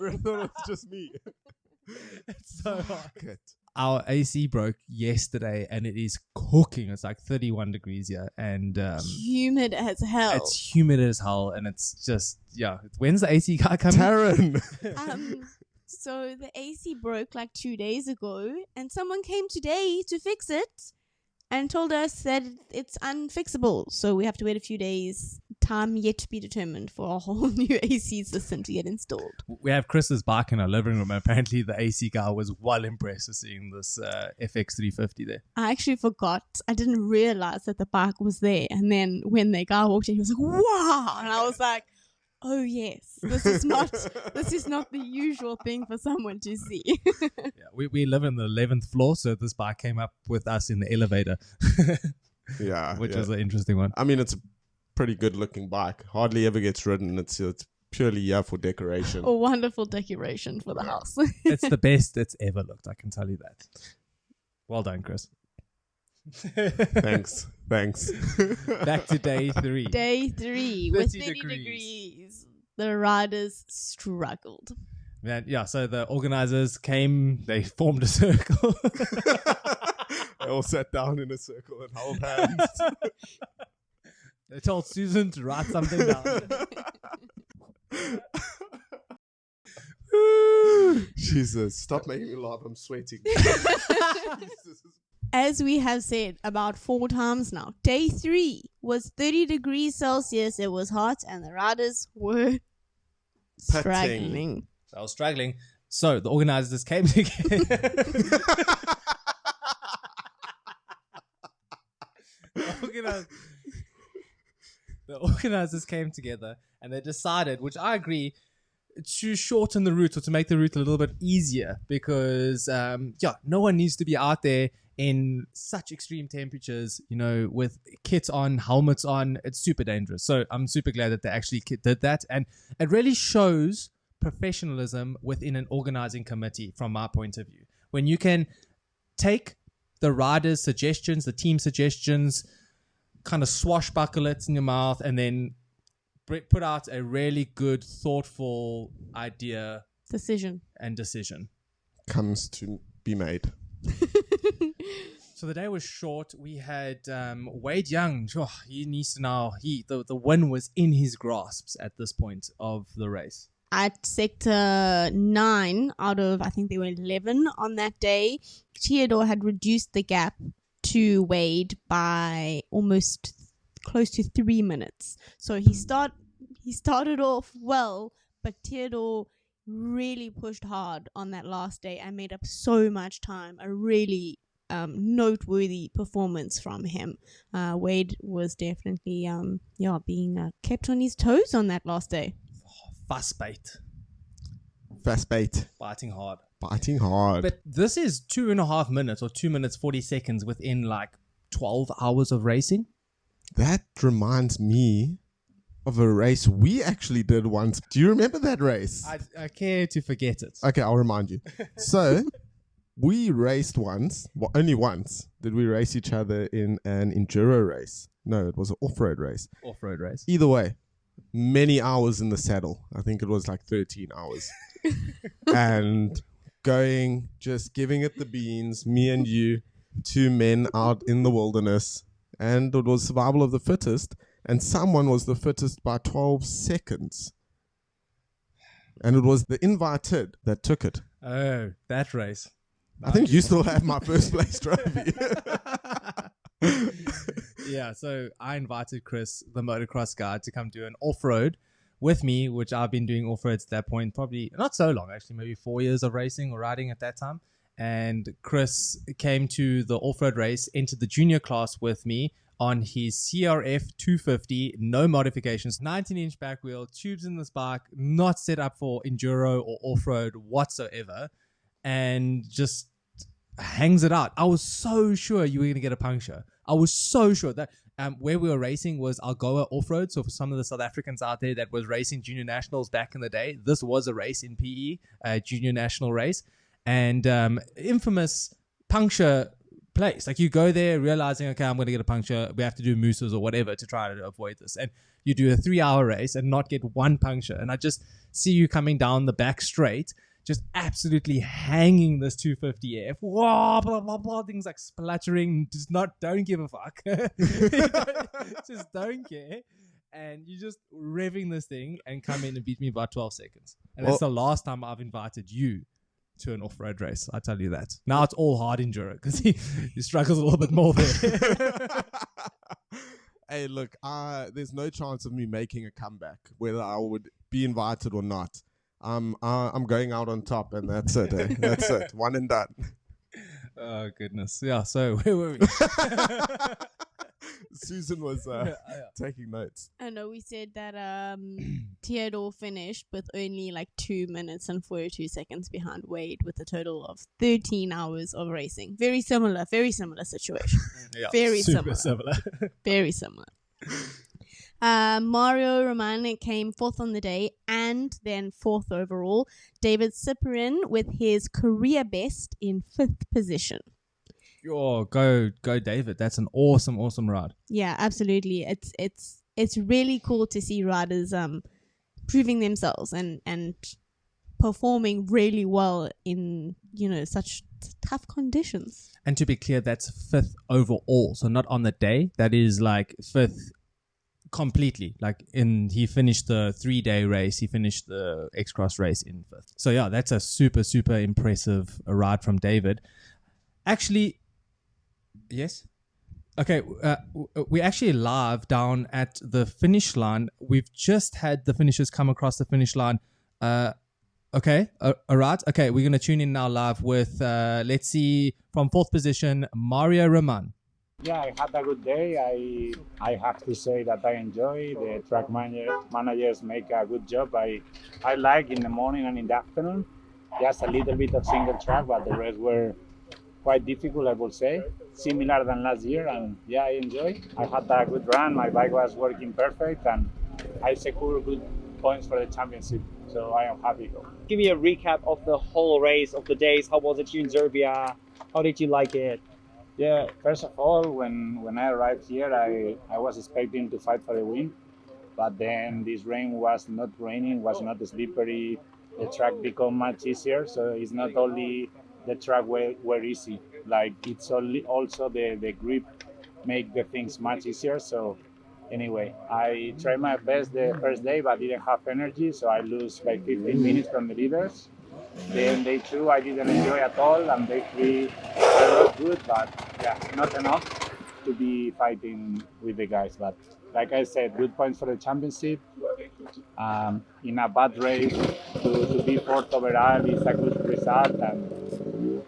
I thought it was just me. It's so hot. Fuck it. Our AC broke yesterday and it is cooking. It's like 31 degrees here and Humid as hell. it's humid as hell and it's just, yeah. When's the AC guy coming? Taryn. So the AC broke like 2 days ago and someone came today to fix it and told us that it's unfixable. So we have to wait a few days. Time yet to be determined for a whole new AC system to get installed. We have Chris's bike in our living room. Apparently the AC guy was well impressed with seeing this FX 350 there. I actually forgot. I didn't realize that the bike was there. And then when the guy walked in, he was like, wow. And I was like, oh yes, this is not the usual thing for someone to see. Yeah, we live in the 11th floor, so this bike came up with us in the elevator. Yeah. Which yeah. is an interesting one. I mean, it's a pretty good looking bike. Hardly ever gets ridden. It's purely for decoration. A wonderful decoration for the house. It's the best it's ever looked, I can tell you that. Well done, Chris. Thanks. Back to day 3. Day 3 with 30 30 degrees. degrees. The riders struggled. Man, yeah, so the organizers came, they formed a circle. They all sat down in a circle and held hands. They told Susan to write something down. Jesus, stop making me laugh. I'm sweating. As we have said about 4 times now, day 3 was 30 degrees Celsius. It was hot and the riders were struggling. So I was struggling. So the organizers came together. The organizers came together and they decided, which I agree, to shorten the route or to make the route a little bit easier because, no one needs to be out there in such extreme temperatures, with kits on, helmets on. It's super dangerous. So I'm super glad that they actually did that. And it really shows professionalism within an organizing committee from my point of view. When you can take the riders' suggestions, the team suggestions, kind of swashbuckle it in your mouth and then put out a really good, thoughtful idea Decision. Comes to be made. So the day was short. We had Wade Young. He needs to now. The win was in his grasp at this point of the race. At sector 9 out of, I think there were 11 on that day, Teodor had reduced the gap to Wade by almost close to 3 minutes. So he started off well, but Teodor really pushed hard on that last day and made up so much time. A really noteworthy performance from him. Wade was definitely being kept on his toes on that last day. Fast bait. Biting hard. But this is 2.5 minutes or 2 minutes 40 seconds within like 12 hours of racing. that reminds me of a race we actually did once. Do you remember that race? I care to forget it. Okay, I'll remind you. So, we raced once. Well, only once did we race each other in an enduro race. No, it was an off-road race. Off-road race. Either way, many hours in the saddle. I think it was like 13 hours. And going, just giving it the beans, me and you, two men out in the wilderness. And it was survival of the fittest. And someone was the fittest by 12 seconds. And it was the invited that took it. Oh, that race. I think you still have my first place trophy. Yeah, so I invited Chris, the motocross guy, to come do an off-road with me, which I've been doing off-roads at that point, probably not so long, actually, maybe 4 years of racing or riding at that time. And Chris came to the off-road race, entered the junior class with me on his CRF 250, no modifications, 19-inch back wheel, tubes in this bike, not set up for enduro or off-road whatsoever, and just hangs it out. I was so sure you were going to get a puncture. I was so sure that where we were racing was Algoa Off-Road. So for some of the South Africans out there that was racing junior nationals back in the day, this was a race in PE, a junior national race, and infamous puncture place. Like you go there realizing, okay, I'm going to get a puncture. We have to do mooses or whatever to try to avoid this. And you do a 3-hour race and not get one puncture. And I just see you coming down the back straight, just absolutely hanging this 250F. Whoa, blah, blah, blah, things like splattering. Don't give a fuck. Just don't care. And you just revving this thing and come in and beat me by 12 seconds. And that's the last time I've invited you to an off-road race. I tell you that. Now it's all hard enduro because he struggles a little bit more there. Hey, look, there's no chance of me making a comeback, whether I would be invited or not. I'm going out on top, and that's it. Eh? That's it. One and done. Oh, goodness. Yeah, so where were we? Susan was taking notes. I know we said that Teodor finished with only like 2 minutes and 42 seconds behind Wade with a total of 13 hours of racing. Very similar situation. Yeah, very super similar. Very similar. Mario Roman came fourth on the day and then fourth overall. David Cyprian with his career best in fifth position. Oh, go David. That's an awesome ride. Yeah, absolutely. It's really cool to see riders proving themselves and performing really well in, such tough conditions. And to be clear, that's fifth overall. So not on the day. That is like fifth completely. Like he finished the 3-day race. He finished the Xross race in fifth. So yeah, that's a super impressive ride from David. Actually, yes. Okay, we're actually live down at the finish line. We've just had the finishers come across the finish line. Okay, all right. Okay, we're going to tune in now live with, let's see, from fourth position, Mario Roman. Yeah, I had a good day. I have to say that I enjoy. The track managers make a good job. I like in the morning and in the afternoon. Just a little bit of single track, but the rest were quite difficult, I would say. Similar than last year, and yeah, I enjoy. I had a good run. My bike was working perfect, and I secured good points for the championship. So I am happy. Give me a recap of the whole race, of the days. How was it here in Serbia? How did you like it? Yeah, first of all, when I arrived here, I was expecting to fight for the win, but then this rain was not raining, was not slippery. The track became much easier, so it's not only the track were easy, like it's only also the grip make the things much easier. So anyway, I tried my best the first day, but didn't have energy, so I lose by 15 minutes from the leaders. Then day 2, I didn't enjoy at all, and day 3, I was good, but yeah, not enough to be fighting with the guys. But like I said, good points for the championship. In a bad race, to be fourth overall is a good result, and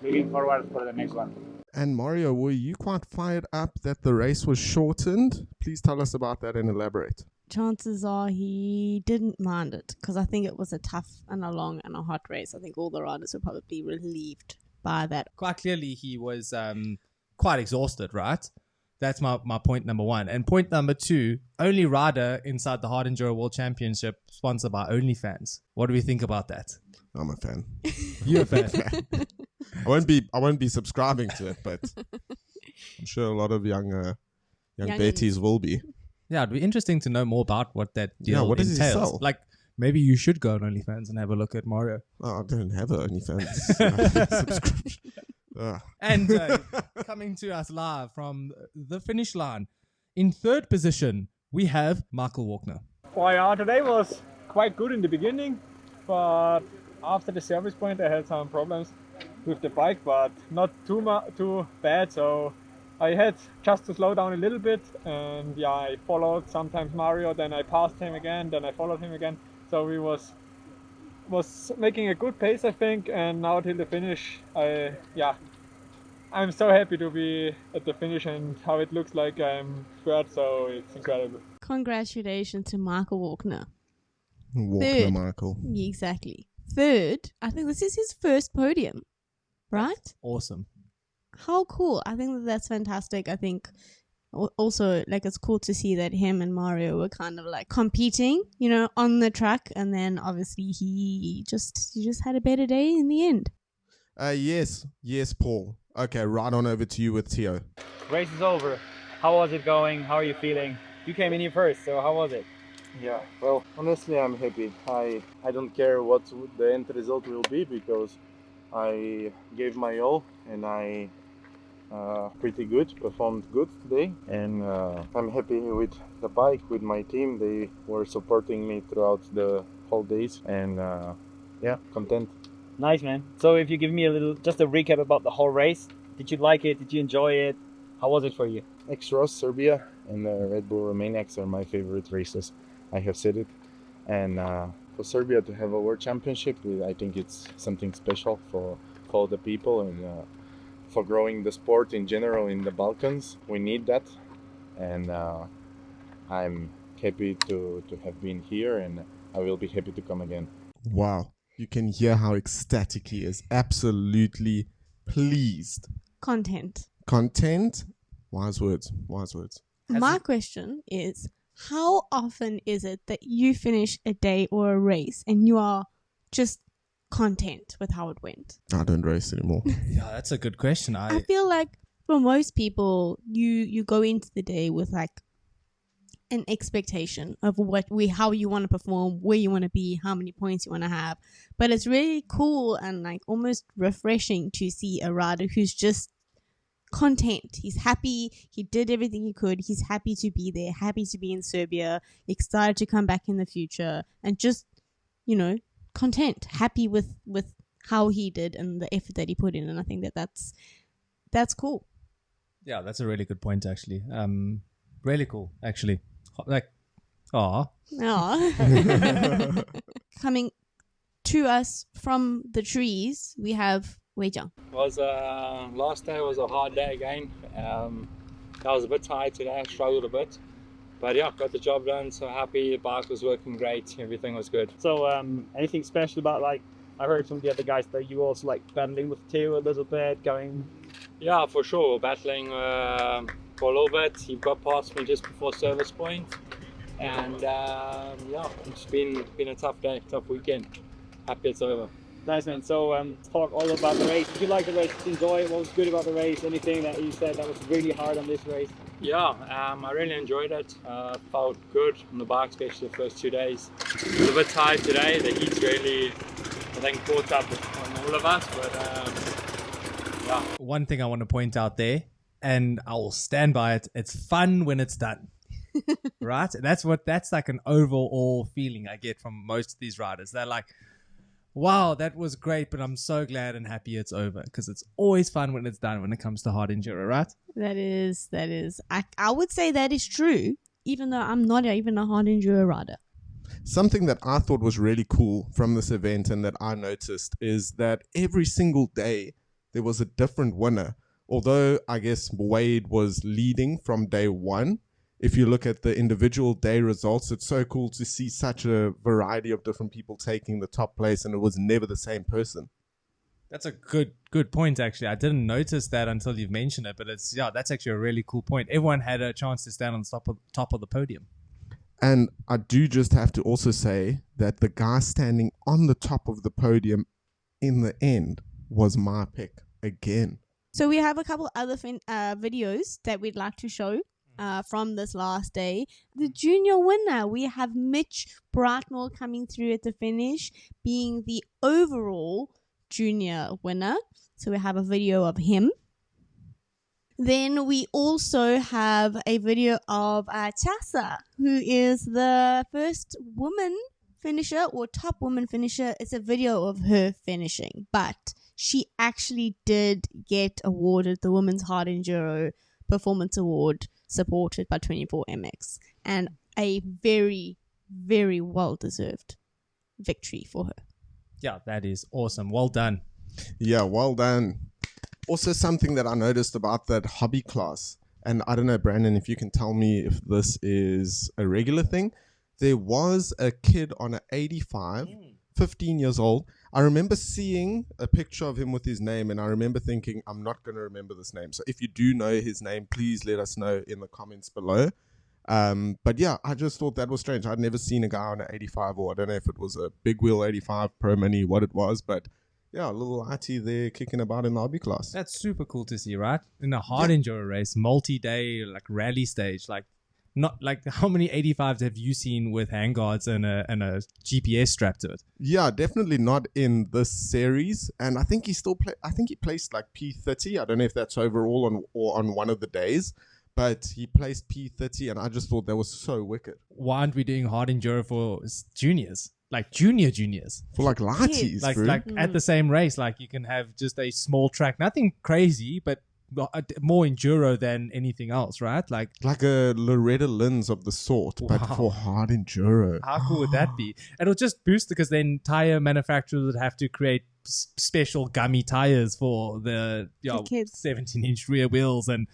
looking forward for the next one. And Mario, were you quite fired up that the race was shortened? Please tell us about that and elaborate. Chances are he didn't mind it because I think it was a tough and a long and a hot race. I think all the riders were probably relieved by that. Quite clearly, he was quite exhausted, right? That's my point number 1. And point number 2, only rider inside the Hard Enduro World Championship sponsored by OnlyFans. What do we think about that? I'm a fan. You're a fan. I won't be subscribing to it, but I'm sure a lot of young Betties will be. Yeah, it'd be interesting to know more about what that deal what does he entails. sell? Like, maybe you should go on OnlyFans and have a look at Mario. Oh, I don't have an OnlyFans subscription. And coming to us live from the finish line, in third position, we have Micheal Walkner. Well, yeah, today was quite good in the beginning, but after the service point, I had some problems. with the bike, but not too bad. So I had just to slow down a little bit, and yeah, I followed sometimes Mario, then I passed him again, then I followed him again. So we was making a good pace, I think, and now till the finish, I'm so happy to be at the finish and how it looks like I'm third, so it's incredible. Congratulations to Micheal Walkner. Walkner, Third. Michael. Exactly. Third, I think this is his first podium, right? Awesome. How cool. I think that's fantastic. I think also like it's cool to see that him and Mario were kind of like competing, you know, on the track, and then obviously he just had a better day in the end. Yes, Paul. Okay, right on over to you with Teo. Race is over. How was it going? How are you feeling? You came in here first, so how was it? Yeah, well, honestly, I'm happy. I don't care what the end result will be because I gave my all and I performed good today, and I'm happy with the bike, with my team. They were supporting me throughout the whole days, and content. Nice, man. So if you give me just a recap about the whole race, did you like it? Did you enjoy it? How was it for you? Xross Serbia and Red Bull Romania are my favorite races. I have said it, and for Serbia to have a world championship, I think it's something special for all the people and for growing the sport in general in the Balkans. We need that, and I'm happy to have been here, and I will be happy to come again. Wow. You can hear how ecstatic he is. Absolutely pleased. Content. Wise words. My question is, how often is it that you finish a day or a race and you are just content with how it went? I don't race anymore. Yeah, that's a good question. I feel like for most people, you go into the day with like an expectation of how you want to perform, where you want to be, how many points you want to have. But it's really cool and like almost refreshing to see a rider who's just content. He's happy. He did everything he could. He's happy to be there, happy to be in Serbia, excited to come back in the future, and just, you know, content, happy with how he did and the effort that he put in. And I think that's cool. Yeah, that's a really good point, actually. Really cool, actually. Like, aw. Coming to us from the trees, we have Wei Jiang. Last day was a hard day again. I was a bit tired today. I struggled a bit. But yeah, got the job done, so happy. The bike was working great. Everything was good. So anything special about, like, I heard from the other guys that you also like battling with Teo a little bit, going... Yeah, for sure. Battling for a little bit. He got past me just before service point. And it's been a tough day, tough weekend. Happy it's over. Nice, man. So talk all about the race. Did you like the race? Did you enjoy it? What was good about the race? Anything that you said that was really hard on this race? Yeah, I really enjoyed it. Felt good on the bike, especially the first 2 days. I was a bit tired today. The heat's really, I think, caught up on all of us. But yeah. One thing I want to point out there, and I will stand by it, it's fun when it's done. Right? That's like an overall feeling I get from most of these riders. They're like, wow, that was great, but I'm so glad and happy it's over, because it's always fun when it's done when it comes to hard enduro, right? That is. I would say that is true, even though I'm not even a hard enduro rider. Something that I thought was really cool from this event and that I noticed is that every single day there was a different winner. Although I guess Wade was leading from day one, if you look at the individual day results, it's so cool to see such a variety of different people taking the top place, and it was never the same person. That's a good point, actually. I didn't notice that until you've mentioned it, but that's actually a really cool point. Everyone had a chance to stand on the top of the podium. And I do just have to also say that the guy standing on the top of the podium in the end was my pick again. So we have a couple other videos that we'd like to show from this last day. The junior winner, we have Mitch Brightmore coming through at the finish, being the overall junior winner. So we have a video of him. Then we also have a video of Tjasa, who is the first woman finisher or top woman finisher. It's a video of her finishing, but she actually did get awarded the Women's Hard Enduro Performance Award, supported by 24MX, and a very, very well-deserved victory for her. Yeah, that is awesome. Well done. Yeah, well done. Also, something that I noticed about that hobby class, and I don't know, Brandon, if you can tell me if this is a regular thing. There was a kid on an 85, 15 years old. I remember seeing a picture of him with his name, and I remember thinking, I'm not going to remember this name. So if you do know his name, please let us know in the comments below. But yeah, I just thought that was strange. I'd never seen a guy on an 85, or I don't know if it was a big wheel 85 Pro Mini, what it was, but yeah, a little IT there kicking about in the hobby class. That's super cool to see, right? In a hard enduro race, multi-day, like rally stage, like not like how many 85s have you seen with handguards and a GPS strapped to it? Yeah, definitely not in this series. And I think he still I think he placed like P30. I don't know if that's overall on one of the days, but he placed P30, and I just thought that was so wicked. Why aren't we doing hard enduro for juniors? Like juniors. For like lighties, Like bro. at the same race, like you can have just a small track, nothing crazy, but more enduro than anything else, right? Like a Loretta Lynn's of the sort, but for hard enduro. How cool would that be? It'll just boost, because then tire manufacturers would have to create special gummy tires for the kids. 17-inch rear wheels and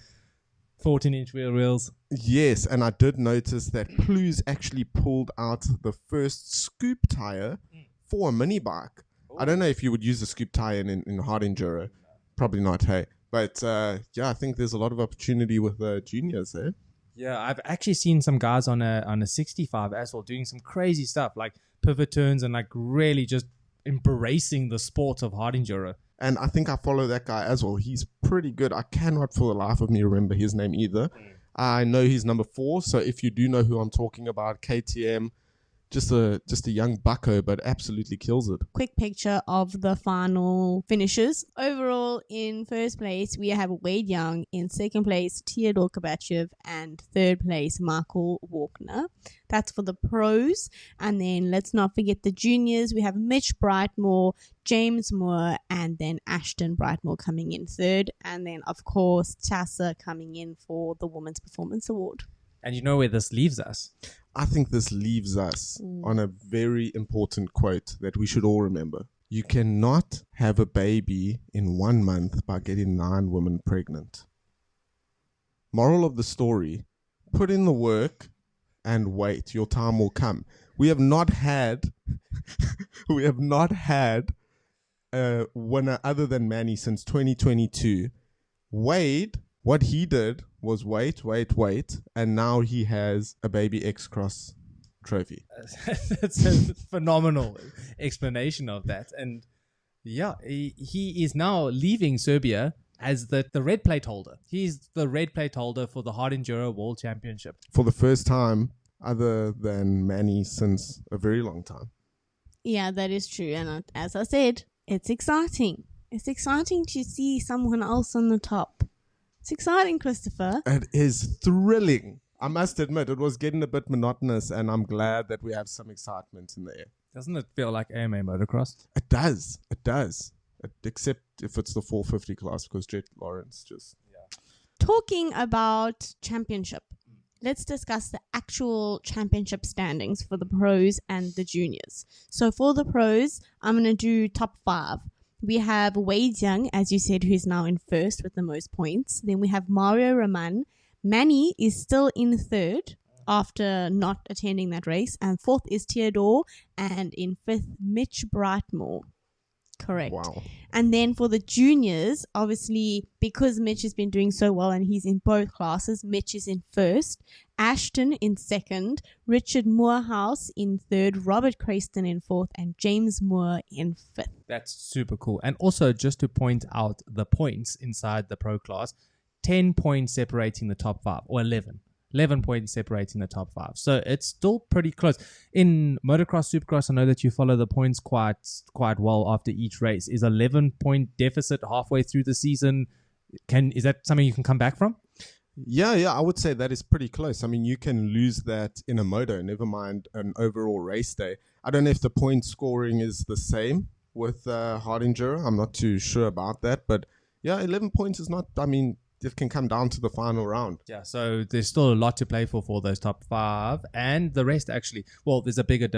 14-inch rear wheels. Yes, and I did notice that Plu's actually pulled out the first scoop tire for a mini bike. I don't know if you would use a scoop tire in hard enduro. Probably not, hey. But yeah, I think there's a lot of opportunity with the juniors there. Yeah, I've actually seen some guys on a 65 as well doing some crazy stuff, like pivot turns and like really just embracing the sport of hard enduro. And I think I follow that guy as well. He's pretty good. I cannot for the life of me remember his name either. I know he's number 4. So if you do know who I'm talking about, KTM, just a young bucko, but absolutely kills it. Quick picture of the final finishes. Overall, in first place, we have Wade Young. In second place, Teodor and third place, Micheal Walkner. That's for the pros. And then let's not forget the juniors. We have Mitch Brightmore, James Moore, and then Ashton Brightmore coming in third. And then, of course, Tjasa coming in for the Women's Performance Award. And you know where this leaves us? I think this leaves us on a very important quote that we should all remember. You cannot have a baby in 1 month by getting 9 women pregnant. Moral of the story, put in the work and wait. Your time will come. We have not had a winner other than Manny since 2022. Wade, what he did was wait, and now he has a baby Xross trophy. That's a phenomenal explanation of that. And yeah, he is now leaving Serbia as the red plate holder. He's the red plate holder for the Hard Enduro World Championship. For the first time other than Manny since a very long time. Yeah, that is true. And as I said, it's exciting. It's exciting to see someone else on the top. It's exciting, Christopher. It is thrilling. I must admit, it was getting a bit monotonous, and I'm glad that we have some excitement in the air. Doesn't it feel like AMA motocross? It does. Except if it's the 450 class, because Jet Lawrence just... Yeah. Talking about championship, let's discuss the actual championship standings for the pros and the juniors. So for the pros, I'm going to do top 5. We have Wade Young, as you said, who's now in first with the most points. Then we have Mario Roman. Manny is still in third after not attending that race. And fourth is Teodor. And in fifth, Mitch Brightmore. Correct. Wow. And then for the juniors, obviously, because Mitch has been doing so well and he's in both classes, Mitch is in first, Ashton in second, Richard Moorhouse in third, Robert Crayston in fourth, and James Moore in fifth. That's super cool. And also, just to point out the points inside the pro class, 10 points separating the top 5, or 11. 11 points separating the top 5. So it's still pretty close. In motocross, supercross, I know that you follow the points quite well after each race. Is 11-point deficit halfway through the season? Is that something you can come back from? Yeah, I would say that is pretty close. I mean, you can lose that in a moto, never mind an overall race day. I don't know if the point scoring is the same with hard enduro. I'm not too sure about that, but yeah, 11 points is not. I mean, it can come down to the final round. Yeah, so there's still a lot to play for those top 5, and the rest actually. Well, there's a bigger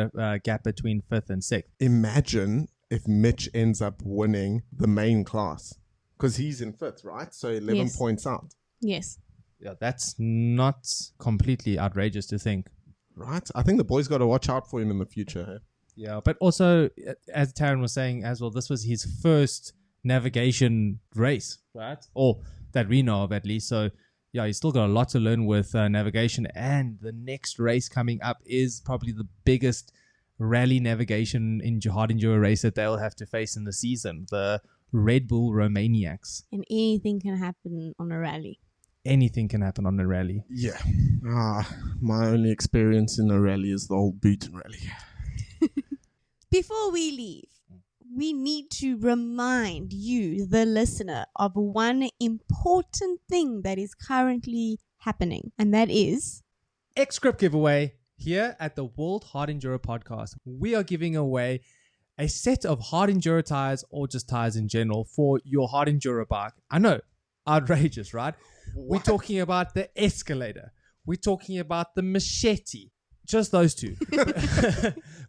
gap between 5th and 6th. Imagine if Mitch ends up winning the main class, because he's in 5th, right? So 11 Yes. points out, Yes. Yeah, that's not completely outrageous to think. right? I think the boys got to watch out for him in the future. Hey? Yeah, but also, as Taryn was saying as well, this was his first navigation race, right? Or that we know of at least. So, yeah, he's still got a lot to learn with navigation. And the next race coming up is probably the biggest rally navigation in hard enduro race that they'll have to face in the season, the Red Bull Romaniacs. And anything can happen on a rally. Anything can happen on a rally. Yeah. My only experience in a rally is the old Bhutan rally. Before we leave, we need to remind you, the listener, of one important thing that is currently happening, and that is X-Grip giveaway here at the World Hard Enduro Podcast. We are giving away a set of hard enduro tires, or just tires in general, for your hard enduro bike. I know, outrageous, right? We're talking about the Escalator. We're talking about the Machete. Just those two.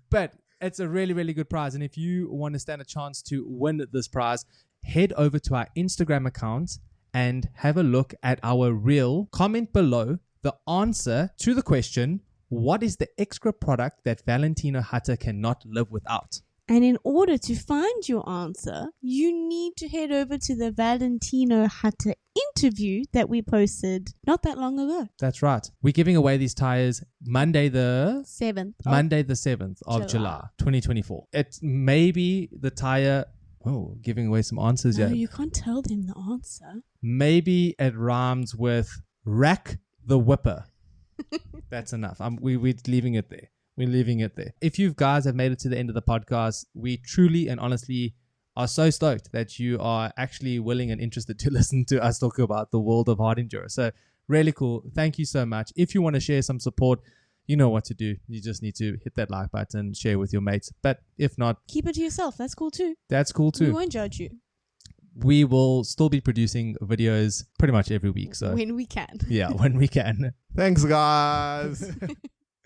But it's a really, really good prize. And if you want to stand a chance to win this prize, head over to our Instagram account and have a look at our reel. Comment below the answer to the question, what is the extra product that Valentino Hutter cannot live without? And in order to find your answer, you need to head over to the Valentino Hutter interview that we posted not that long ago. That's right. We're giving away these tires Monday the 7th of July 2024. It may be the tire. Oh, giving away some answers. No, Yeah. you can't tell them the answer. Maybe it rhymes with Rack the Whipper. That's enough. We're leaving it there. We're leaving it there. If you guys have made it to the end of the podcast, we truly and honestly are so stoked that you are actually willing and interested to listen to us talk about the world of hard enduro. So really cool. Thank you so much. If you want to share some support, you know what to do. You just need to hit that like button, share with your mates. But if not, Keep it to yourself. That's cool too. that's cool We too. won't judge you We will still be producing videos pretty much every week. So when we can. yeah, when we can. Thanks, guys.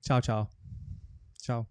Ciao, ciao. Ciao.